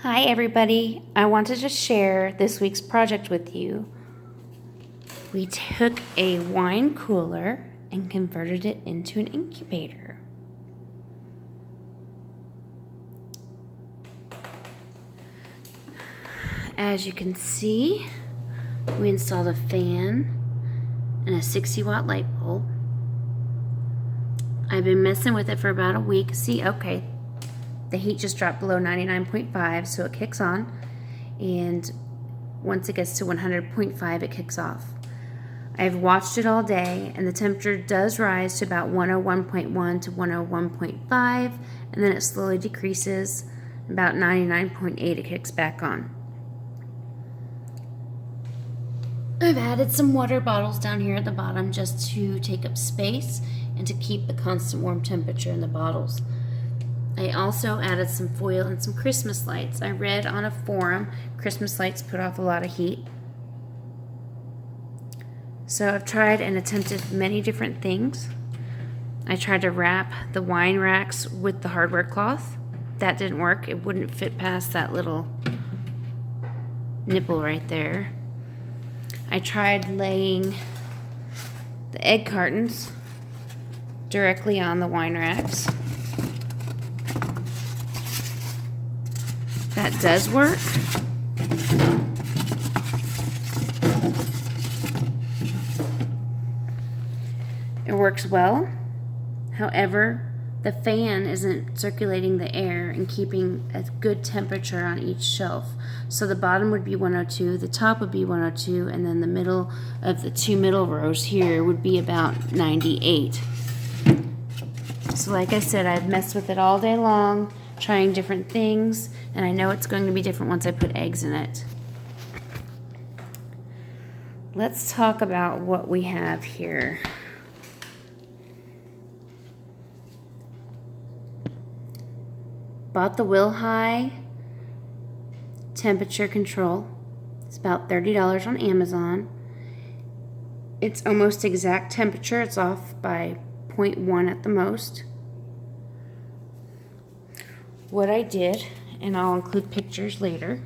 Hi everybody, I wanted to share this week's project with you. We took a wine cooler and converted it into an incubator. As you can see, we installed a fan and a 60-watt light bulb. I've been messing with it for about a week. See, okay. The heat just dropped below 99.5, so it kicks on, and once it gets to 100.5, it kicks off. I've watched it all day, and the temperature does rise to about 101.1 to 101.5, and then it slowly decreases. About 99.8, it kicks back on. I've added some water bottles down here at the bottom just to take up space and to keep the constant warm temperature in the bottles. I also added some foil and some Christmas lights. I read on a forum, Christmas lights put off a lot of heat. So I've tried and attempted many different things. I tried to wrap the wine racks with the hardware cloth. That didn't work. It wouldn't fit past that little nipple right there. I tried laying the egg cartons directly on the wine racks. That does work. It works well. However, the fan isn't circulating the air and keeping a good temperature on each shelf. So the bottom would be 102, the top would be 102, and then the middle of the two middle rows here would be about 98. So like I said, I've messed with it all day long, trying different things, and I know it's going to be different once I put eggs in it. Let's talk about what we have here. Bought the Will-High temperature control. It's about $30 on Amazon. It's almost exact temperature. It's off by 0.1 at the most. What I did, and I'll include pictures later,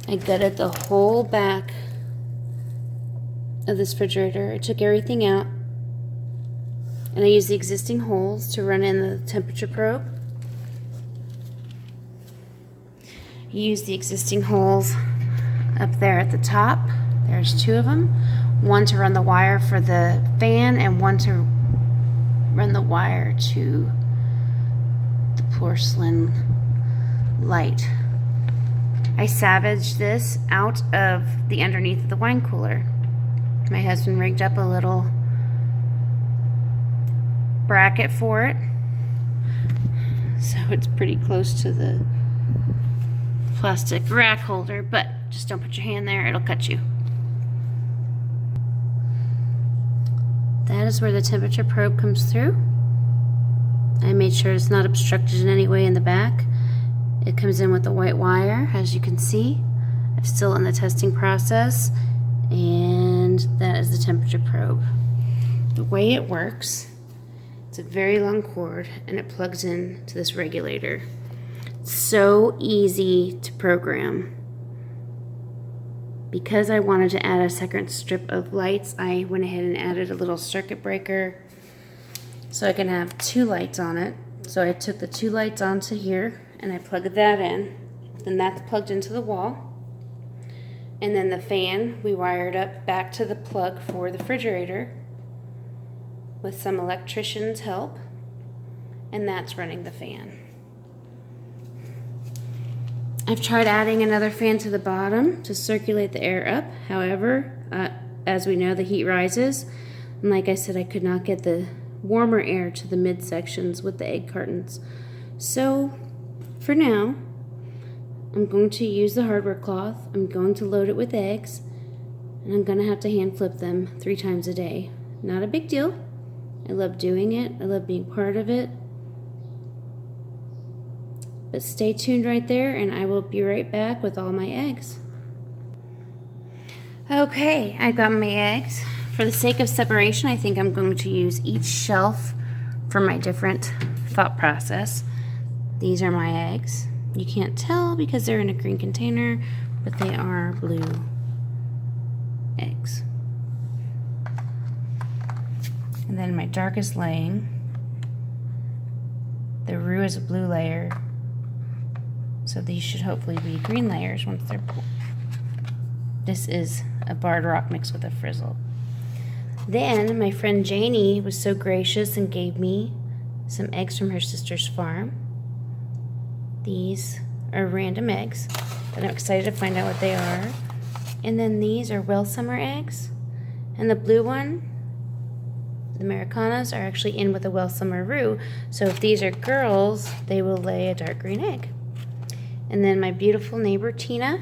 I gutted the whole back of this refrigerator. I took everything out, and I used the existing holes to run in the temperature probe. Use the existing holes up there at the top. There's two of them. One to run the wire for the fan and one to run the wire to the porcelain light. I salvaged this out of the underneath of the wine cooler. My husband rigged up a little bracket for it, so it's pretty close to the plastic rack holder, but just don't put your hand there, it'll cut you. That is where the temperature probe comes through. I made sure it's not obstructed in any way in the back. It comes in with the white wire, as you can see. I'm still in the testing process, and that is the temperature probe. The way it works, it's a very long cord, and it plugs in to this regulator. So easy to program. Because I wanted to add a second strip of lights, I went ahead and added a little circuit breaker so I can have two lights on it. So I took the two lights onto here and I plugged that in. Then that's plugged into the wall. And then the fan we wired up back to the plug for the refrigerator with some electrician's help, and that's running the fan. I've tried adding another fan to the bottom to circulate the air up. However, as we know, the heat rises. And like I said, I could not get the warmer air to the midsections with the egg cartons. So, for now, I'm going to use the hardware cloth. I'm going to load it with eggs. And I'm going to have to hand flip them 3 times a day. Not a big deal. I love doing it. I love being part of it. But stay tuned right there, and I will be right back with all my eggs. Okay, I got my eggs. For the sake of separation, I think I'm going to use each shelf for my different thought process. These are my eggs. You can't tell because they're in a green container, but they are blue eggs. And then my darkest laying, the roux is a blue layer, so these should hopefully be green layers once they're full. This is a barred rock mixed with a frizzle. Then my friend Janie was so gracious and gave me some eggs from her sister's farm. These are random eggs, but I'm excited to find out what they are. And then these are well summer eggs. And the blue one, the Americanas, are actually in with a well summer roux. So if these are girls, they will lay a dark green egg. And then my beautiful neighbor Tina,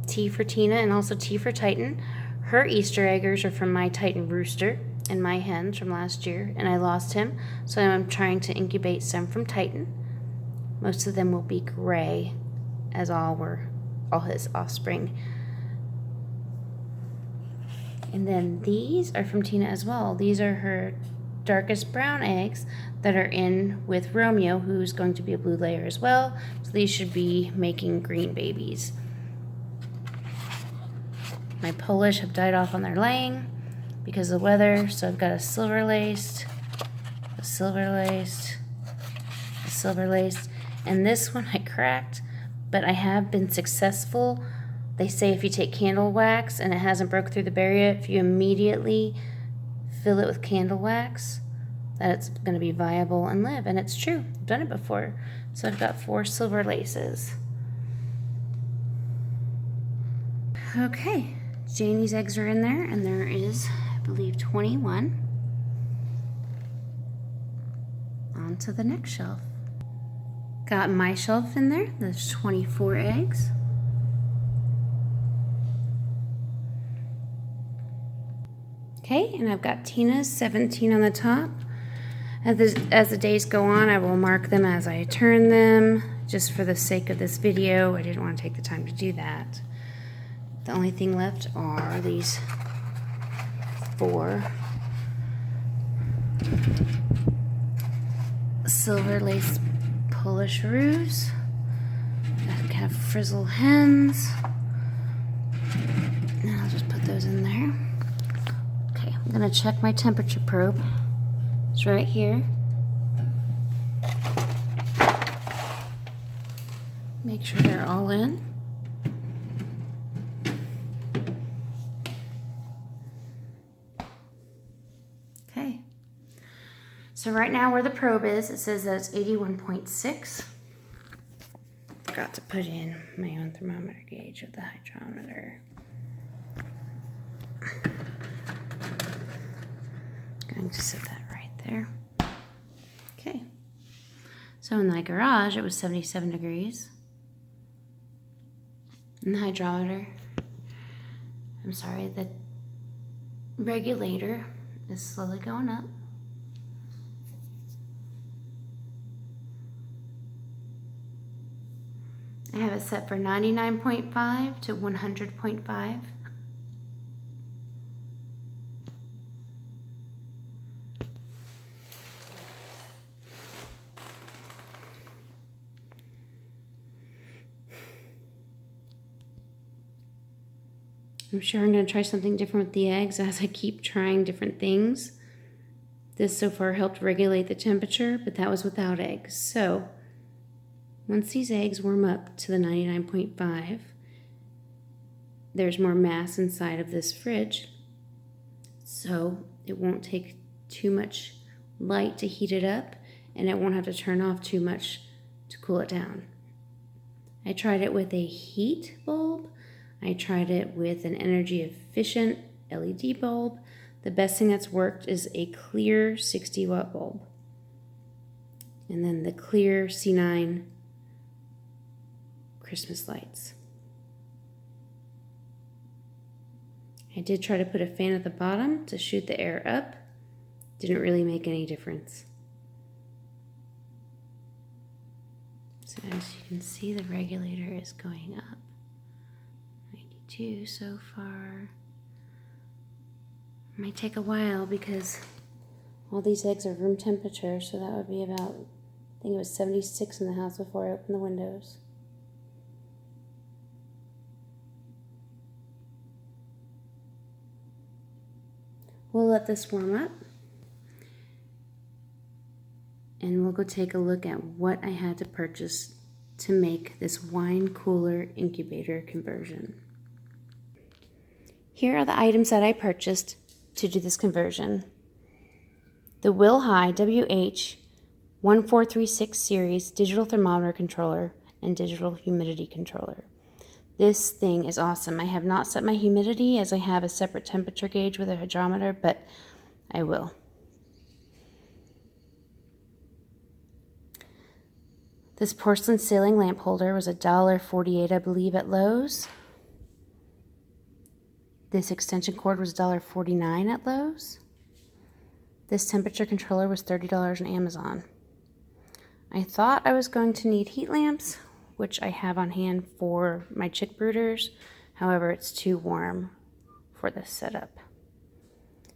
T for Tina and also T for Titan. Her Easter eggers are from my Titan rooster and my hens from last year, and I lost him, so I'm trying to incubate some from Titan. Most of them will be gray, as all his offspring. And then these are from Tina as well. These are her darkest brown eggs that are in with Romeo, who's going to be a blue layer as well. So these should be making green babies. My Polish have died off on their laying because of the weather, so I've got a silver laced, a silver laced, a silver laced, and this one I cracked, but I have been successful. They say if you take candle wax and it hasn't broke through the barrier, if you immediately fill it with candle wax, that it's going to be viable and live, and it's true. I've done it before. So I've got 4 silver laces. Okay. Janie's eggs are in there, and there is, I believe, 21. On to the next shelf. Got my shelf in there. There's 24 eggs. Okay, and I've got Tina's 17 on the top. As the days go on, I will mark them as I turn them. Just for the sake of this video, I didn't want to take the time to do that. The only thing left are these 4 silver lace Polish roux that have frizzle hens. And I'll just put those in there. Okay, I'm gonna check my temperature probe. It's right here. Make sure they're all in. Okay. So right now where the probe is, it says that it's 81.6. Forgot to put in my own thermometer gauge with the hydrometer. Going to set that right there. Okay. So in my garage, it was 77 degrees. And the hydrometer, the regulator is slowly going up. I have it set for 99.5 to 100.5. I'm sure I'm going to try something different with the eggs as I keep trying different things. This so far helped regulate the temperature, but that was without eggs. So once these eggs warm up to the 99.5, there's more mass inside of this fridge, so it won't take too much light to heat it up, and it won't have to turn off too much to cool it down. I tried it with a heat bulb. I tried it with an energy efficient LED bulb. The best thing that's worked is a clear 60-watt bulb. And then the clear C9 Christmas lights. I did try to put a fan at the bottom to shoot the air up. Didn't really make any difference. So as you can see, the regulator is going up. 92 so far. Might take a while because all these eggs are room temperature, so that would be about I think it was 76 in the house before I opened the windows. We'll let this warm up. And we'll go take a look at what I had to purchase to make this wine cooler incubator conversion. Here are the items that I purchased to do this conversion. The Will High WH1436 series digital thermometer controller and digital humidity controller. This thing is awesome. I have not set my humidity as I have a separate temperature gauge with a hydrometer, but I will. This porcelain ceiling lamp holder was $1.48, I believe, at Lowe's. This extension cord was $1.49 at Lowe's. This temperature controller was $30 on Amazon. I thought I was going to need heat lamps, which I have on hand for my chick brooders. However, it's too warm for this setup.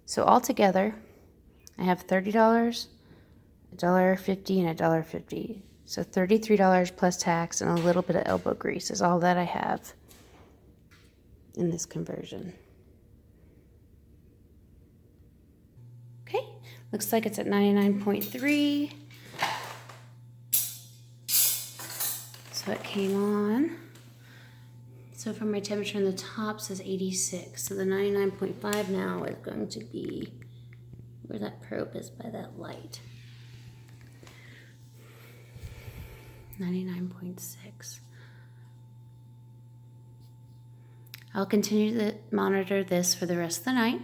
So altogether, I have $30, $1.50, and $1.50. So $33 plus tax and a little bit of elbow grease is all that I have in this conversion. Okay, looks like it's at 99.3. So it came on. So for my temperature on the top says 86. So the 99.5 now is going to be where that probe is by that light. 99.6. I'll continue to monitor this for the rest of the night.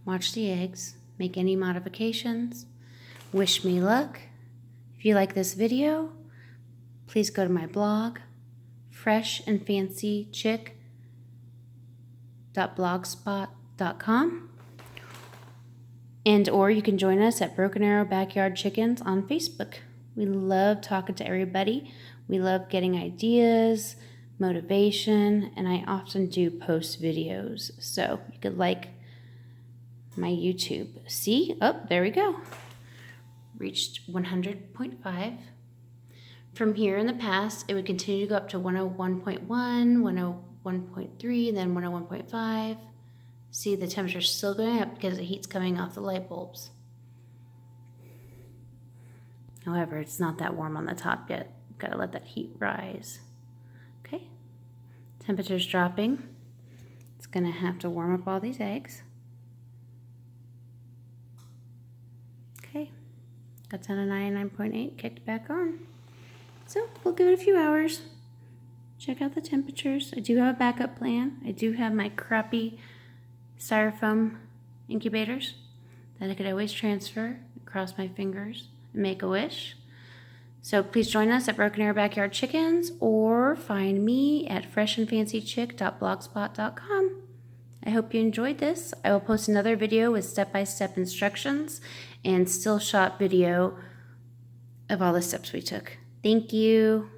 Watch the eggs, make any modifications. Wish me luck. If you like this video, please go to my blog, freshandfancychick.blogspot.com, or you can join us at Broken Arrow Backyard Chickens on Facebook. We love talking to everybody. We love getting ideas, motivation, and I often do post videos. So you could like my YouTube. See? Oh, there we go. Reached 100.5. From here in the past, it would continue to go up to 101.1, 101.3, and then 101.5. See, the temperature's still going up because the heat's coming off the light bulbs. However, it's not that warm on the top yet. Gotta let that heat rise. Okay, temperature's dropping. It's gonna have to warm up all these eggs. Okay, got down to 99.8, kicked back on. So we'll give it a few hours. Check out the temperatures. I do have a backup plan. I do have my crappy styrofoam incubators that I could always transfer, cross my fingers, and make a wish. So please join us at Broken Arrow Backyard Chickens or find me at freshandfancychick.blogspot.com. I hope you enjoyed this. I will post another video with step-by-step instructions and still shot video of all the steps we took. Thank you.